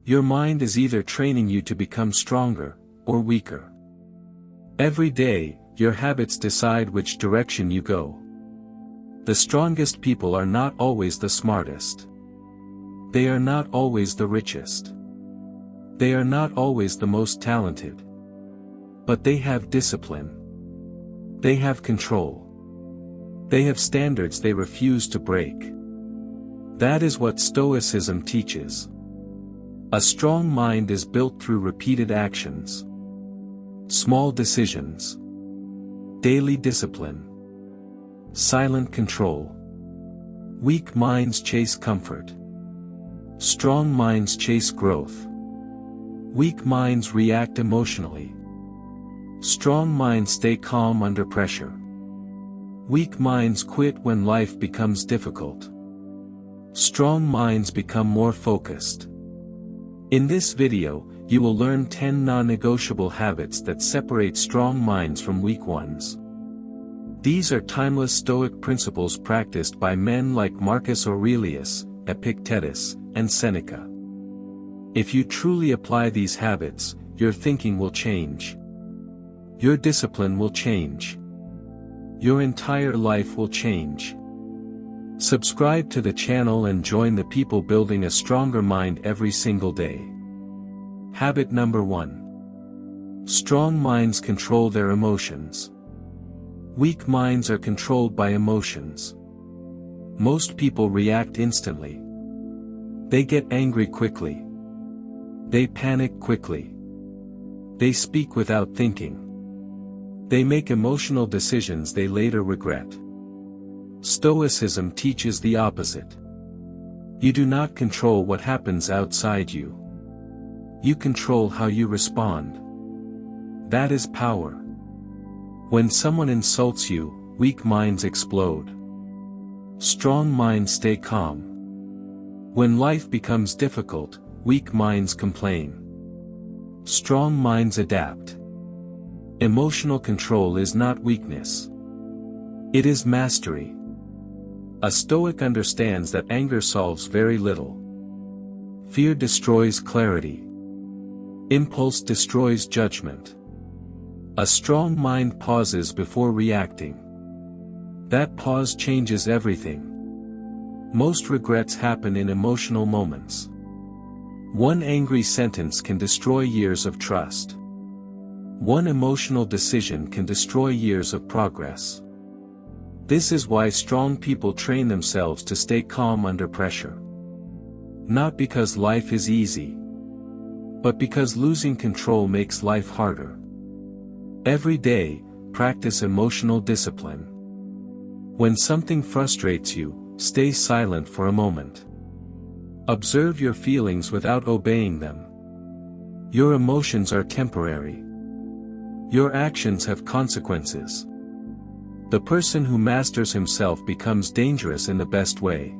Your mind is either training you to become stronger, or weaker. Every day, your habits decide which direction you go. The strongest people are not always the smartest. They are not always the richest. They are not always the most talented. But they have discipline. They have control. They have standards they refuse to break. That is what Stoicism teaches. A strong mind is built through repeated actions. Small decisions. Daily discipline. Silent control. Weak minds chase comfort. Strong minds chase growth. Weak minds react emotionally. Strong minds stay calm under pressure. Weak minds quit when life becomes difficult. Strong minds become more focused. In this video, you will learn 10 non-negotiable habits that separate strong minds from weak ones. These are timeless Stoic principles practiced by men like Marcus Aurelius, Epictetus, and Seneca. If you truly apply these habits, your thinking will change. Your discipline will change. Your entire life will change. Subscribe to the channel and join the people building a stronger mind every single day. Habit number 1. Strong minds control their emotions. Weak minds are controlled by emotions. Most people react instantly. They get angry quickly. They panic quickly. They speak without thinking. They make emotional decisions they later regret. Stoicism teaches the opposite. You do not control what happens outside you. You control how you respond. That is power. When someone insults you, weak minds explode. Strong minds stay calm. When life becomes difficult, weak minds complain. Strong minds adapt. Emotional control is not weakness. It is mastery. A Stoic understands that anger solves very little. Fear destroys clarity. Impulse destroys judgment. A strong mind pauses before reacting. That pause changes everything. Most regrets happen in emotional moments. One angry sentence can destroy years of trust. One emotional decision can destroy years of progress. This is why strong people train themselves to stay calm under pressure. Not because life is easy, but because losing control makes life harder. Every day, practice emotional discipline. When something frustrates you, stay silent for a moment. Observe your feelings without obeying them. Your emotions are temporary. Your actions have consequences. The person who masters himself becomes dangerous in the best way.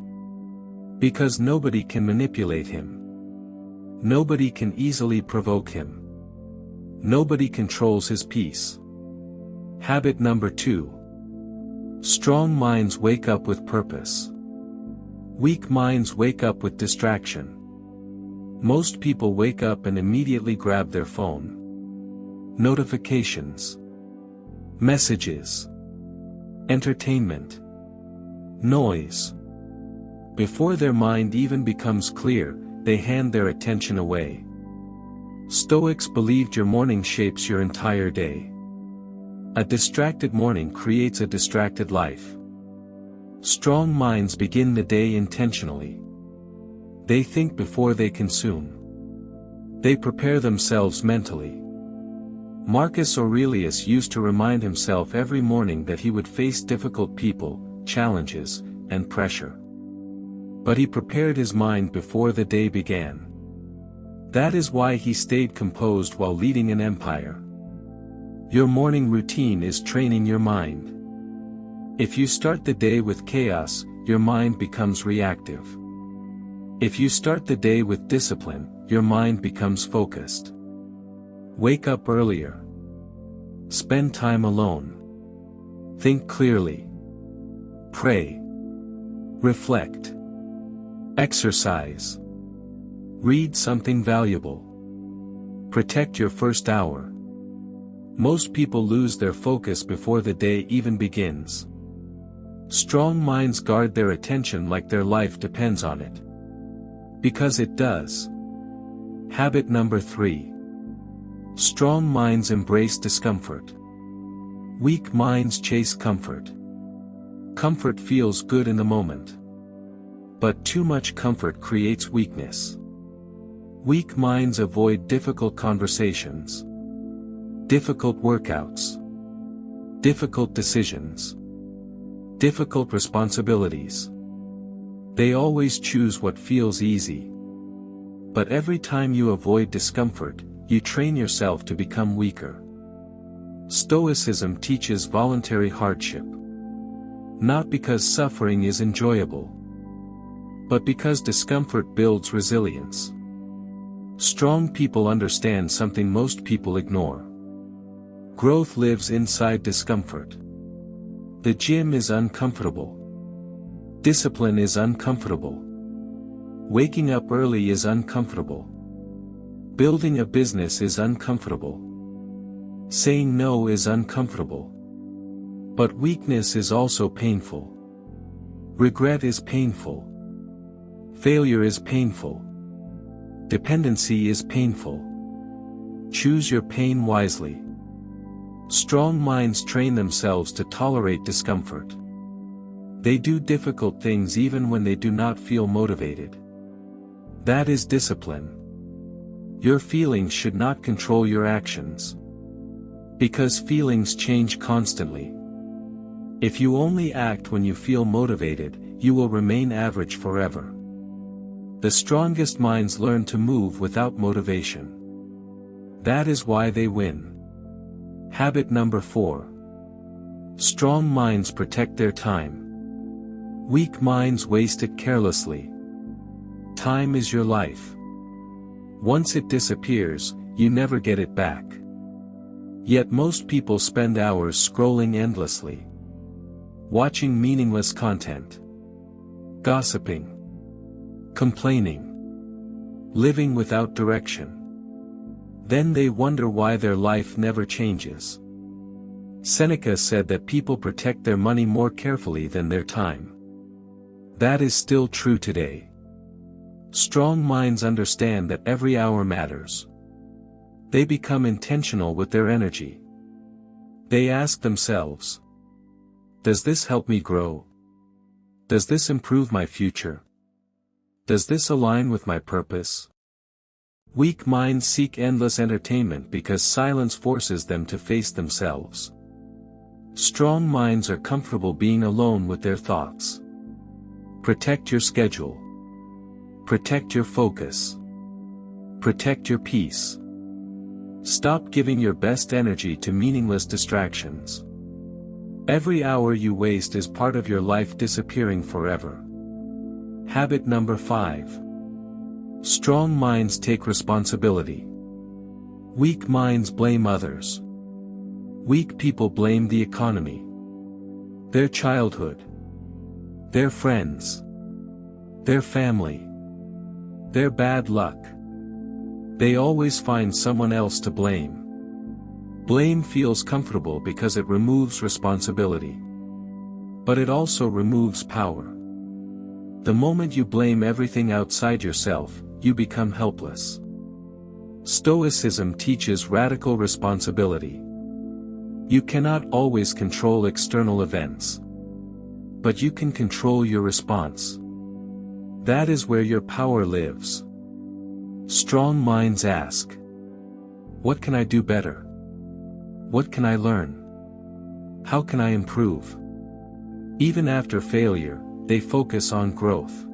Because nobody can manipulate him. Nobody can easily provoke him. Nobody controls his peace. Habit number 2. Strong minds wake up with purpose. Weak minds wake up with distraction. Most people wake up and immediately grab their phone. Notifications. Messages. Entertainment. Noise. Before their mind even becomes clear, they hand their attention away. Stoics believed your morning shapes your entire day. A distracted morning creates a distracted life. Strong minds begin the day intentionally. They think before they consume. They prepare themselves mentally. Marcus Aurelius used to remind himself every morning that he would face difficult people, challenges, and pressure. But he prepared his mind before the day began. That is why he stayed composed while leading an empire. Your morning routine is training your mind. If you start the day with chaos, your mind becomes reactive. If you start the day with discipline, your mind becomes focused. Wake up earlier. Spend time alone. Think clearly. Pray. Reflect. Exercise. Read something valuable. Protect your first hour. Most people lose their focus before the day even begins. Strong minds guard their attention like their life depends on it. Because it does. Habit number 3. Strong minds embrace discomfort. Weak minds chase comfort. Comfort feels good in the moment. But too much comfort creates weakness. Weak minds avoid difficult conversations, difficult workouts, difficult decisions, difficult responsibilities. They always choose what feels easy. But every time you avoid discomfort, you train yourself to become weaker. Stoicism teaches voluntary hardship. Not because suffering is enjoyable, but because discomfort builds resilience. Strong people understand something most people ignore. Growth lives inside discomfort. The gym is uncomfortable. Discipline is uncomfortable. Waking up early is uncomfortable. Building a business is uncomfortable. Saying no is uncomfortable. But weakness is also painful. Regret is painful. Failure is painful. Dependency is painful. Choose your pain wisely. Strong minds train themselves to tolerate discomfort. They do difficult things even when they do not feel motivated. That is discipline. Your feelings should not control your actions. Because feelings change constantly. If you only act when you feel motivated, you will remain average forever. The strongest minds learn to move without motivation. That is why they win. Habit number 4. Strong minds protect their time. Weak minds waste it carelessly. Time is your life. Once it disappears, you never get it back. Yet most people spend hours scrolling endlessly. Watching meaningless content. Gossiping. Complaining. Living without direction. Then they wonder why their life never changes. Seneca said that people protect their money more carefully than their time. That is still true today. Strong minds understand that every hour matters. They become intentional with their energy. They ask themselves, does this help me grow? Does this improve my future? Does this align with my purpose? Weak minds seek endless entertainment because silence forces them to face themselves. Strong minds are comfortable being alone with their thoughts. Protect your schedule. Protect your focus. Protect your peace. Stop giving your best energy to meaningless distractions. Every hour you waste is part of your life disappearing forever. Habit number 5. Strong minds take responsibility. Weak minds blame others. Weak people blame the economy, their childhood, their friends, their family, their bad luck. They always find someone else to blame. Blame feels comfortable because it removes responsibility. But it also removes power. The moment you blame everything outside yourself, you become helpless. Stoicism teaches radical responsibility. You cannot always control external events. But you can control your response. That is where your power lives. Strong minds ask, what can I do better? What can I learn? How can I improve? Even after failure, they focus on growth.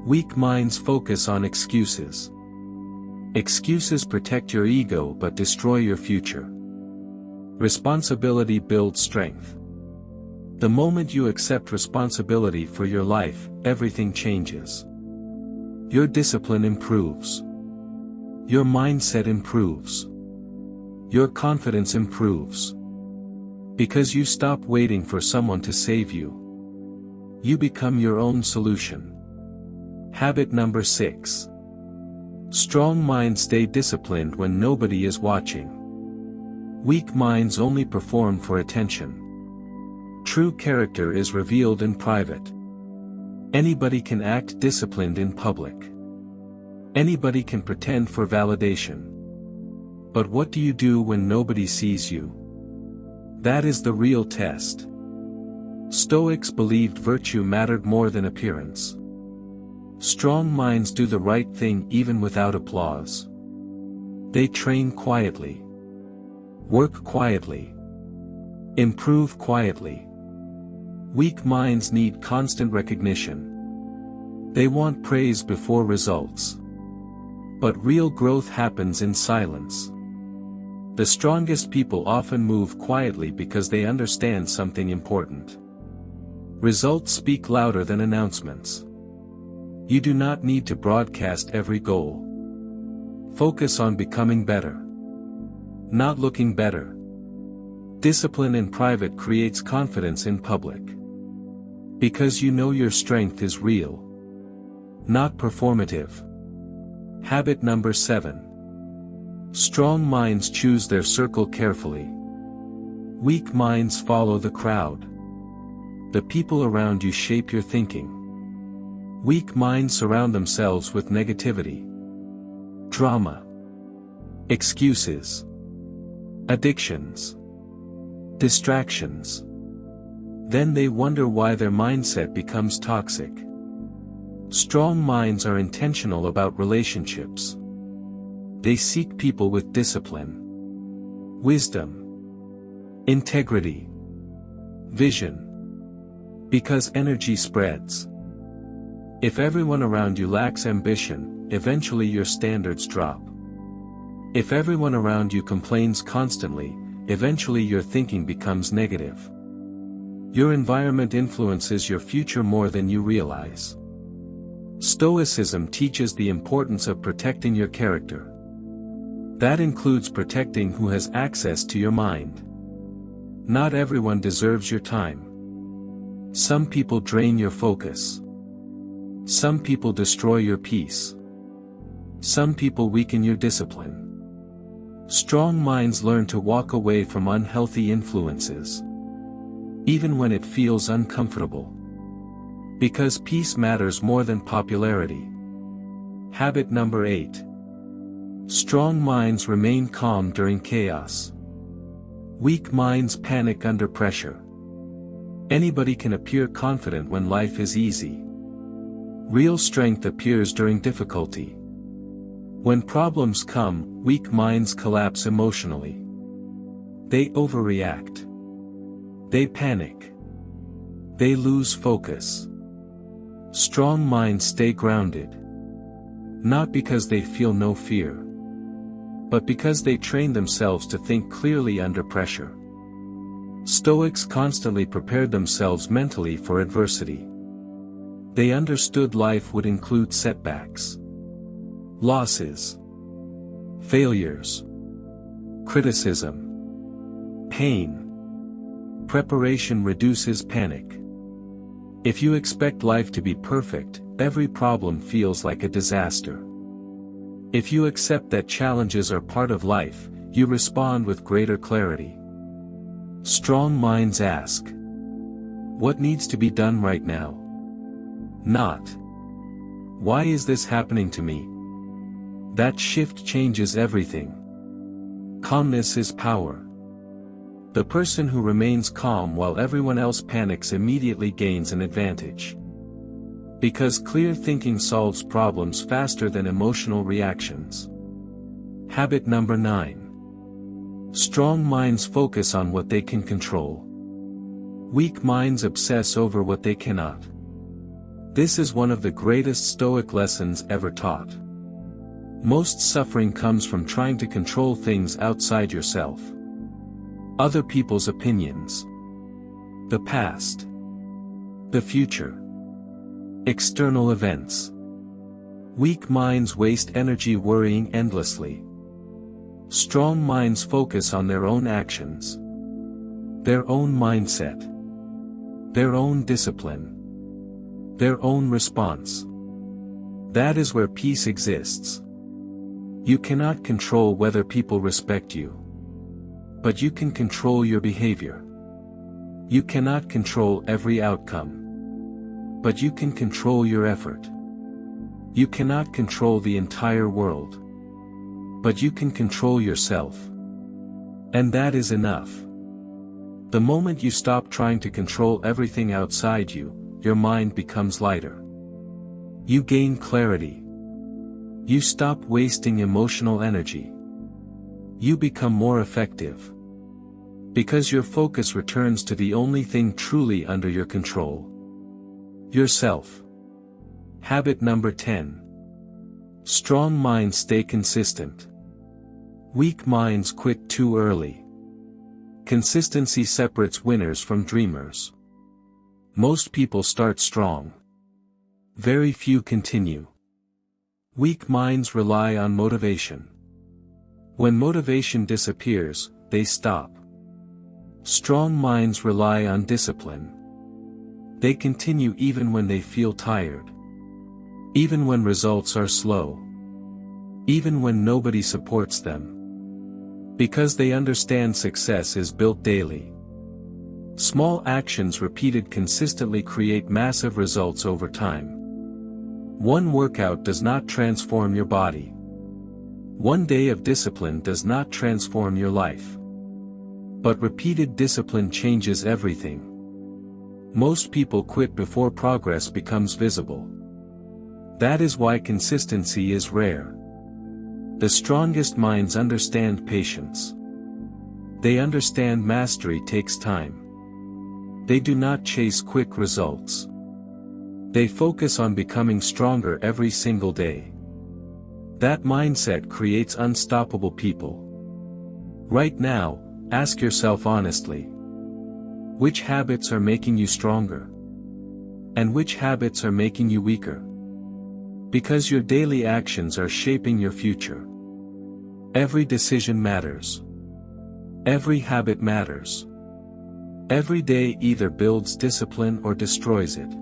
Weak minds focus on excuses. Excuses protect your ego but destroy your future. Responsibility builds strength. The moment you accept responsibility for your life, everything changes. Your discipline improves. Your mindset improves. Your confidence improves. Because you stop waiting for someone to save you. You become your own solution. Habit number 6. Strong minds stay disciplined when nobody is watching. Weak minds only perform for attention. True character is revealed in private. Anybody can act disciplined in public. Anybody can pretend for validation. But what do you do when nobody sees you? That is the real test. Stoics believed virtue mattered more than appearance. Strong minds do the right thing even without applause. They train quietly. Work quietly. Improve quietly. Weak minds need constant recognition. They want praise before results. But real growth happens in silence. The strongest people often move quietly because they understand something important. Results speak louder than announcements. You do not need to broadcast every goal. Focus on becoming better, not looking better. Discipline in private creates confidence in public. Because you know your strength is real, not performative. Habit number 7. Strong minds choose their circle carefully. Weak minds follow the crowd. The people around you shape your thinking. Weak minds surround themselves with negativity, drama, excuses, addictions, distractions. Then they wonder why their mindset becomes toxic. Strong minds are intentional about relationships. They seek people with discipline, wisdom, integrity, vision. Because energy spreads. If everyone around you lacks ambition, eventually your standards drop. If everyone around you complains constantly, eventually your thinking becomes negative. Your environment influences your future more than you realize. Stoicism teaches the importance of protecting your character. That includes protecting who has access to your mind. Not everyone deserves your time. Some people drain your focus. Some people destroy your peace. Some people weaken your discipline. Strong minds learn to walk away from unhealthy influences, even when it feels uncomfortable. Because peace matters more than popularity. Habit number 8. Strong minds remain calm during chaos. Weak minds panic under pressure. Anybody can appear confident when life is easy. Real strength appears during difficulty. When problems come, weak minds collapse emotionally. They overreact. They panic. They lose focus. Strong minds stay grounded. Not because they feel no fear, but because they train themselves to think clearly under pressure. Stoics constantly prepared themselves mentally for adversity. They understood life would include setbacks, losses, failures, criticism, pain. Preparation reduces panic. If you expect life to be perfect, every problem feels like a disaster. If you accept that challenges are part of life, you respond with greater clarity. Strong minds ask, what needs to be done right now? Not, why is this happening to me? That shift changes everything. Calmness is power. The person who remains calm while everyone else panics immediately gains an advantage. Because clear thinking solves problems faster than emotional reactions. Habit number 9. Strong minds focus on what they can control. Weak minds obsess over what they cannot. This is one of the greatest Stoic lessons ever taught. Most suffering comes from trying to control things outside yourself. Other people's opinions, the past, the future, external events. Weak minds waste energy worrying endlessly. Strong minds focus on their own actions, their own mindset, their own discipline, their own response. That is where peace exists. You cannot control whether people respect you. But you can control your behavior. You cannot control every outcome. But you can control your effort. You cannot control the entire world. But you can control yourself. And that is enough. The moment you stop trying to control everything outside you, your mind becomes lighter. You gain clarity. You stop wasting emotional energy. You become more effective. Because your focus returns to the only thing truly under your control. Yourself. Habit number 10. Strong minds stay consistent. Weak minds quit too early. Consistency separates winners from dreamers. Most people start strong. Very few continue. Weak minds rely on motivation. When motivation disappears, they stop. Strong minds rely on discipline. They continue even when they feel tired. Even when results are slow. Even when nobody supports them. Because they understand success is built daily. Small actions repeated consistently create massive results over time. One workout does not transform your body. One day of discipline does not transform your life. But repeated discipline changes everything. Most people quit before progress becomes visible. That is why consistency is rare. The strongest minds understand patience. They understand mastery takes time. They do not chase quick results. They focus on becoming stronger every single day. That mindset creates unstoppable people. Right now, ask yourself honestly. Which habits are making you stronger? And which habits are making you weaker? Because your daily actions are shaping your future. Every decision matters. Every habit matters. Every day either builds discipline or destroys it.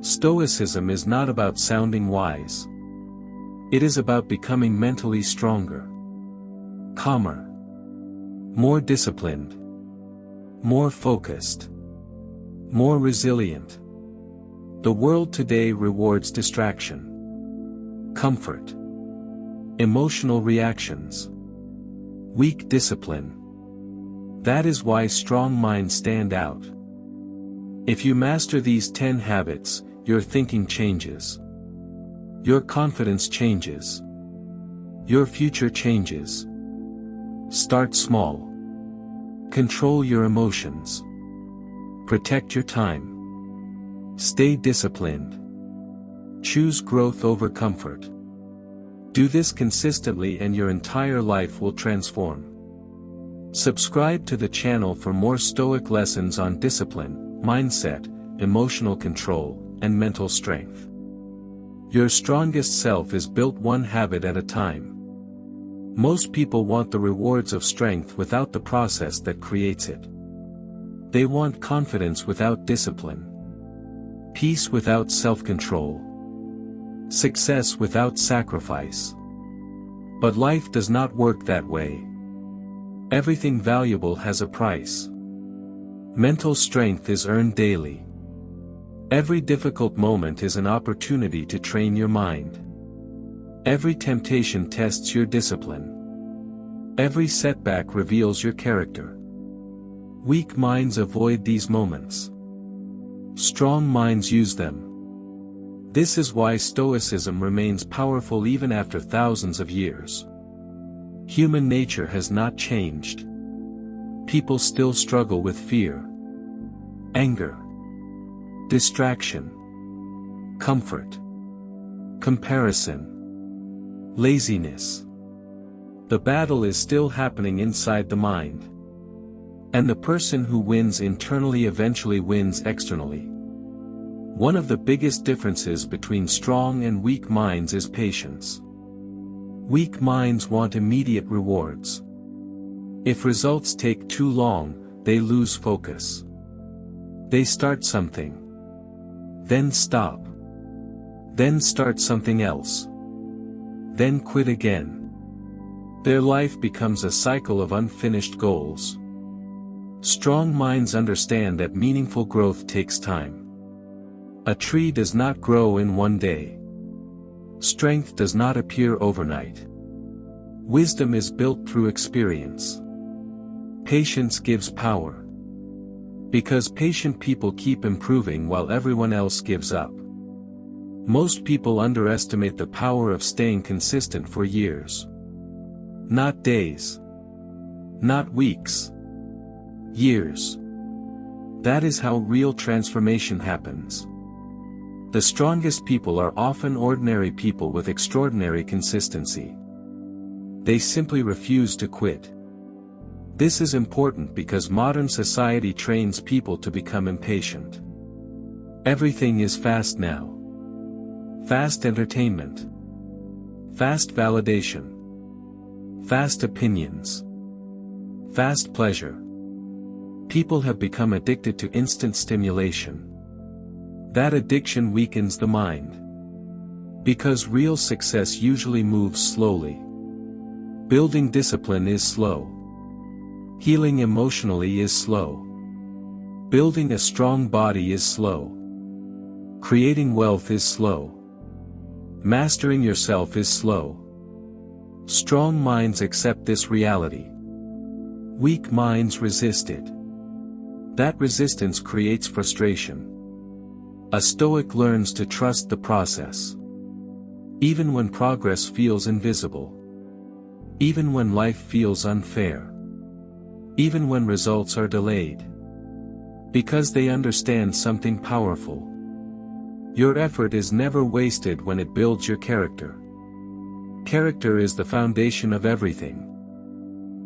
Stoicism is not about sounding wise. It is about becoming mentally stronger. Calmer. More disciplined. More focused. More resilient. The world today rewards distraction. Comfort. Emotional reactions. Weak discipline. That is why strong minds stand out. If you master these 10 habits, your thinking changes. Your confidence changes. Your future changes. Start small. Control your emotions. Protect your time. Stay disciplined. Choose growth over comfort. Do this consistently and your entire life will transform. Subscribe to the channel for more Stoic lessons on discipline, mindset, emotional control, and mental strength. Your strongest self is built one habit at a time. Most people want the rewards of strength without the process that creates it. They want confidence without discipline. Peace without self-control. Success without sacrifice. But life does not work that way. Everything valuable has a price. Mental strength is earned daily. Every difficult moment is an opportunity to train your mind. Every temptation tests your discipline. Every setback reveals your character. Weak minds avoid these moments. Strong minds use them. This is why Stoicism remains powerful even after thousands of years. Human nature has not changed. People still struggle with fear, anger, distraction, comfort, comparison, laziness. The battle is still happening inside the mind. And the person who wins internally eventually wins externally. One of the biggest differences between strong and weak minds is patience. Weak minds want immediate rewards. If results take too long, they lose focus. They start something. Then stop. Then start something else. Then quit again. Their life becomes a cycle of unfinished goals. Strong minds understand that meaningful growth takes time. A tree does not grow in one day. Strength does not appear overnight. Wisdom is built through experience. Patience gives power. Because patient people keep improving while everyone else gives up. Most people underestimate the power of staying consistent for years. Not days. Not weeks. Years. That is how real transformation happens. The strongest people are often ordinary people with extraordinary consistency. They simply refuse to quit. This is important because modern society trains people to become impatient. Everything is fast now. Fast entertainment. Fast validation. Fast opinions. Fast pleasure. People have become addicted to instant stimulation. That addiction weakens the mind. Because real success usually moves slowly. Building discipline is slow. Healing emotionally is slow. Building a strong body is slow. Creating wealth is slow. Mastering yourself is slow. Strong minds accept this reality. Weak minds resist it. That resistance creates frustration. A Stoic learns to trust the process. Even when progress feels invisible. Even when life feels unfair. Even when results are delayed. Because they understand something powerful. Your effort is never wasted when it builds your character. Character is the foundation of everything.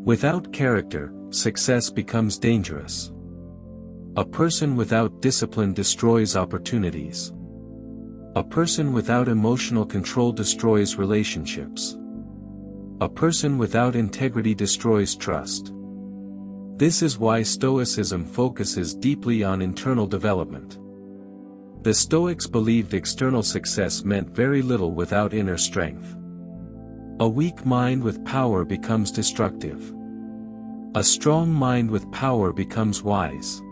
Without character, success becomes dangerous. A person without discipline destroys opportunities. A person without emotional control destroys relationships. A person without integrity destroys trust. This is why Stoicism focuses deeply on internal development. The Stoics believed external success meant very little without inner strength. A weak mind with power becomes destructive. A strong mind with power becomes wise.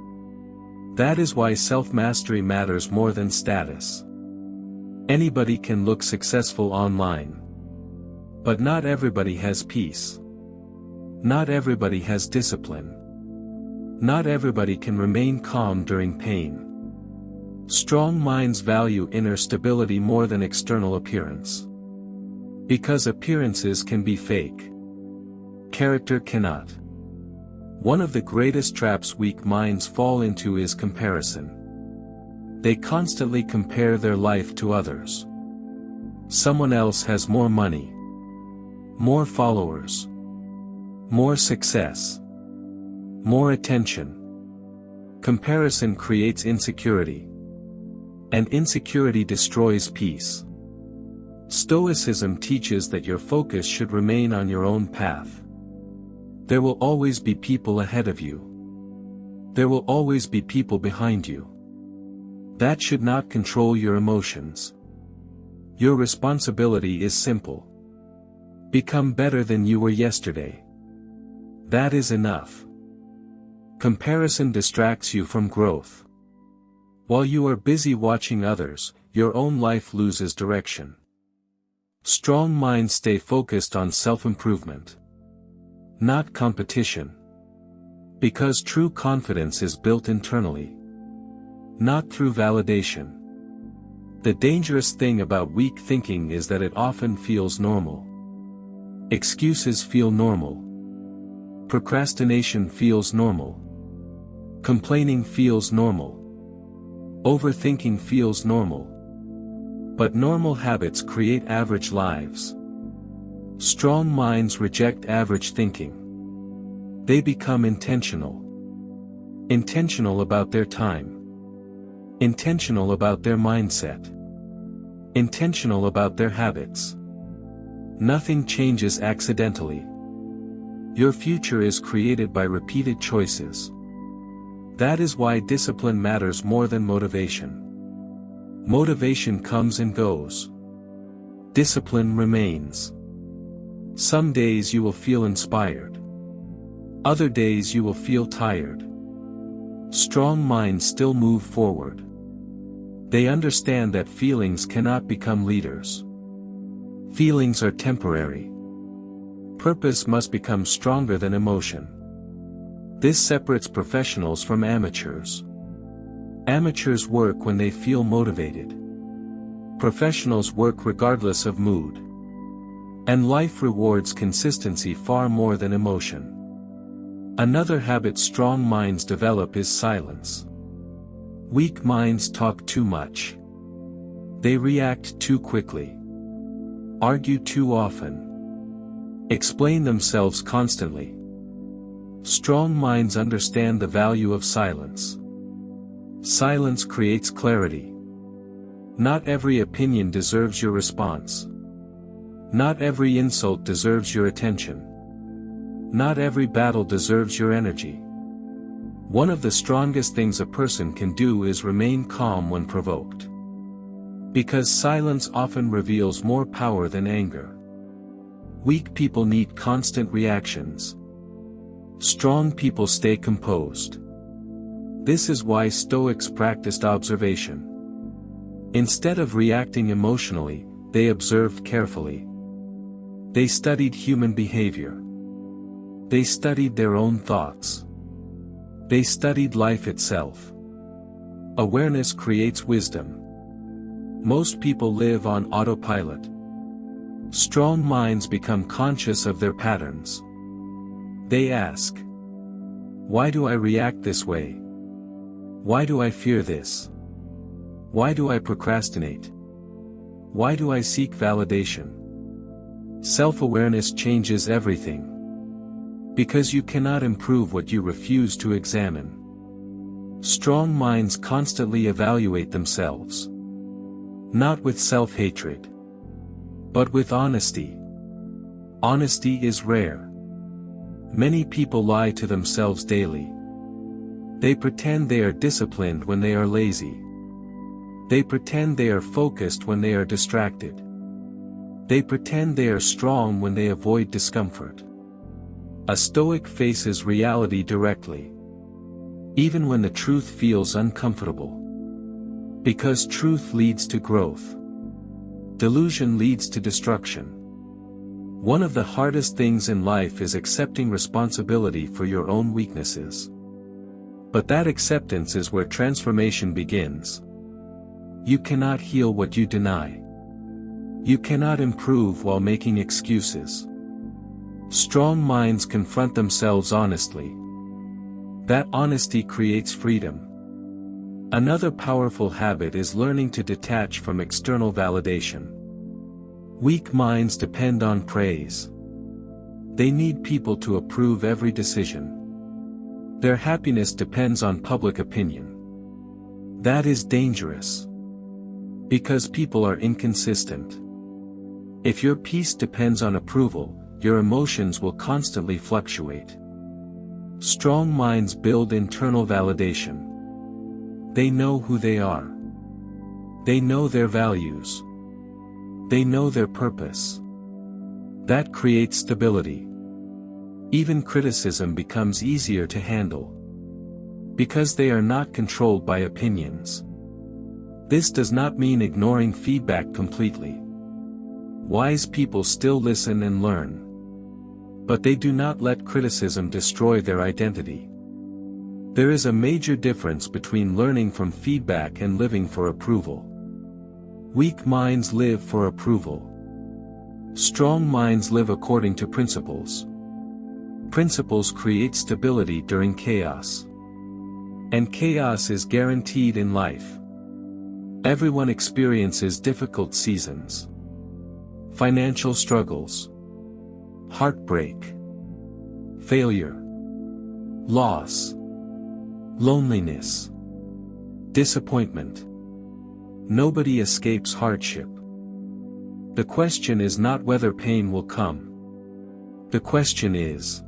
That is why self-mastery matters more than status. Anybody can look successful online. But not everybody has peace. Not everybody has discipline. Not everybody can remain calm during pain. Strong minds value inner stability more than external appearance. Because appearances can be fake. Character cannot. One of the greatest traps weak minds fall into is comparison. They constantly compare their life to others. Someone else has more money. More followers. More success. More attention. Comparison creates insecurity. And insecurity destroys peace. Stoicism teaches that your focus should remain on your own path. There will always be people ahead of you. There will always be people behind you. That should not control your emotions. Your responsibility is simple. Become better than you were yesterday. That is enough. Comparison distracts you from growth. While you are busy watching others, your own life loses direction. Strong minds stay focused on self-improvement. Not competition. Because true confidence is built internally. Not through validation. The dangerous thing about weak thinking is that it often feels normal. Excuses feel normal. Procrastination feels normal. Complaining feels normal. Overthinking feels normal. But normal habits create average lives. Strong minds reject average thinking. They become intentional. Intentional about their time. Intentional about their mindset. Intentional about their habits. Nothing changes accidentally. Your future is created by repeated choices. That is why discipline matters more than motivation. Motivation comes and goes. Discipline remains. Some days you will feel inspired. Other days you will feel tired. Strong minds still move forward. They understand that feelings cannot become leaders. Feelings are temporary. Purpose must become stronger than emotion. This separates professionals from amateurs. Amateurs work when they feel motivated. Professionals work regardless of mood. And life rewards consistency far more than emotion. Another habit strong minds develop is silence. Weak minds talk too much. They react too quickly. Argue too often. Explain themselves constantly. Strong minds understand the value of silence. Silence creates clarity. Not every opinion deserves your response. Not every insult deserves your attention. Not every battle deserves your energy. One of the strongest things a person can do is remain calm when provoked. Because silence often reveals more power than anger. Weak people need constant reactions. Strong people stay composed. This is why Stoics practiced observation. Instead of reacting emotionally, they observed carefully. They studied human behavior. They studied their own thoughts. They studied life itself. Awareness creates wisdom. Most people live on autopilot. Strong minds become conscious of their patterns. They ask, why do I react this way? Why do I fear this? Why do I procrastinate? Why do I seek validation? Self-awareness changes everything. Because you cannot improve what you refuse to examine. Strong minds constantly evaluate themselves. Not with self-hatred. But with honesty. Honesty is rare. Many people lie to themselves daily. They pretend they are disciplined when they are lazy. They pretend they are focused when they are distracted. They pretend they are strong when they avoid discomfort. A Stoic faces reality directly. Even when the truth feels uncomfortable. Because truth leads to growth. Delusion leads to destruction. One of the hardest things in life is accepting responsibility for your own weaknesses. But that acceptance is where transformation begins. You cannot heal what you deny. You cannot improve while making excuses. Strong minds confront themselves honestly. That honesty creates freedom. Another powerful habit is learning to detach from external validation. Weak minds depend on praise. They need people to approve every decision. Their happiness depends on public opinion. That is dangerous. Because people are inconsistent. If your peace depends on approval, your emotions will constantly fluctuate. Strong minds build internal validation. They know who they are. They know their values. They know their purpose. That creates stability. Even criticism becomes easier to handle. Because they are not controlled by opinions. This does not mean ignoring feedback completely. Wise people still listen and learn. But they do not let criticism destroy their identity. There is a major difference between learning from feedback and living for approval. Weak minds live for approval. Strong minds live according to principles. Principles create stability during chaos. And chaos is guaranteed in life. Everyone experiences difficult seasons. Financial struggles. Heartbreak. Failure. Loss. Loneliness. Disappointment. Nobody escapes hardship. The question is not whether pain will come. The question is,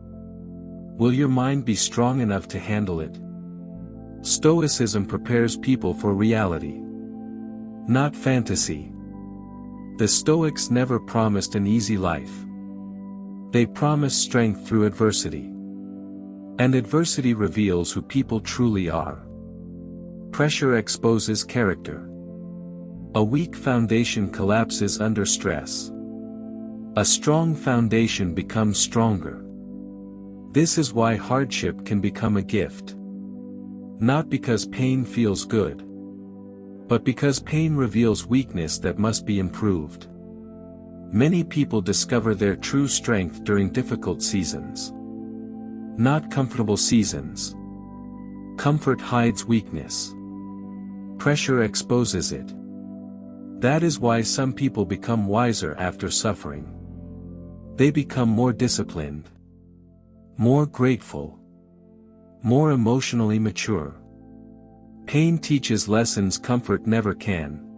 will your mind be strong enough to handle it? Stoicism prepares people for reality. Not fantasy. The Stoics never promised an easy life. They promise strength through adversity. And adversity reveals who people truly are. Pressure exposes character. A weak foundation collapses under stress. A strong foundation becomes stronger. This is why hardship can become a gift. Not because pain feels good, but because pain reveals weakness that must be improved. Many people discover their true strength during difficult seasons. Not comfortable seasons. Comfort hides weakness. Pressure exposes it. That is why some people become wiser after suffering. They become more disciplined, more grateful, more emotionally mature. Pain teaches lessons comfort never can.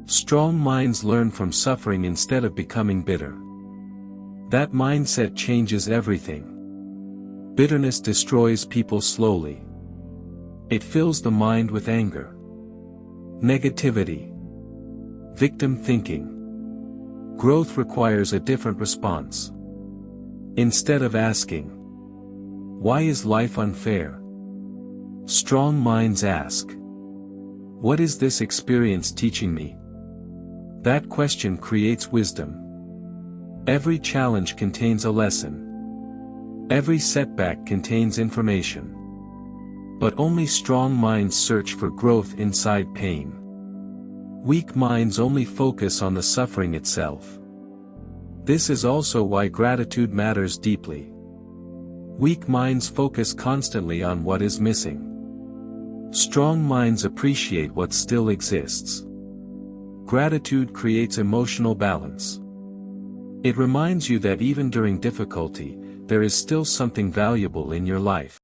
Strong minds learn from suffering instead of becoming bitter. That mindset changes everything. Bitterness destroys people slowly. It fills the mind with anger, negativity, victim thinking. Growth requires a different response. Instead of asking, "Why is life unfair?" strong minds ask, "What is this experience teaching me?" That question creates wisdom. Every challenge contains a lesson. Every setback contains information. But only strong minds search for growth inside pain. Weak minds only focus on the suffering itself. This is also why gratitude matters deeply. Weak minds focus constantly on what is missing. Strong minds appreciate what still exists. Gratitude creates emotional balance. It reminds you that even during difficulty, there is still something valuable in your life.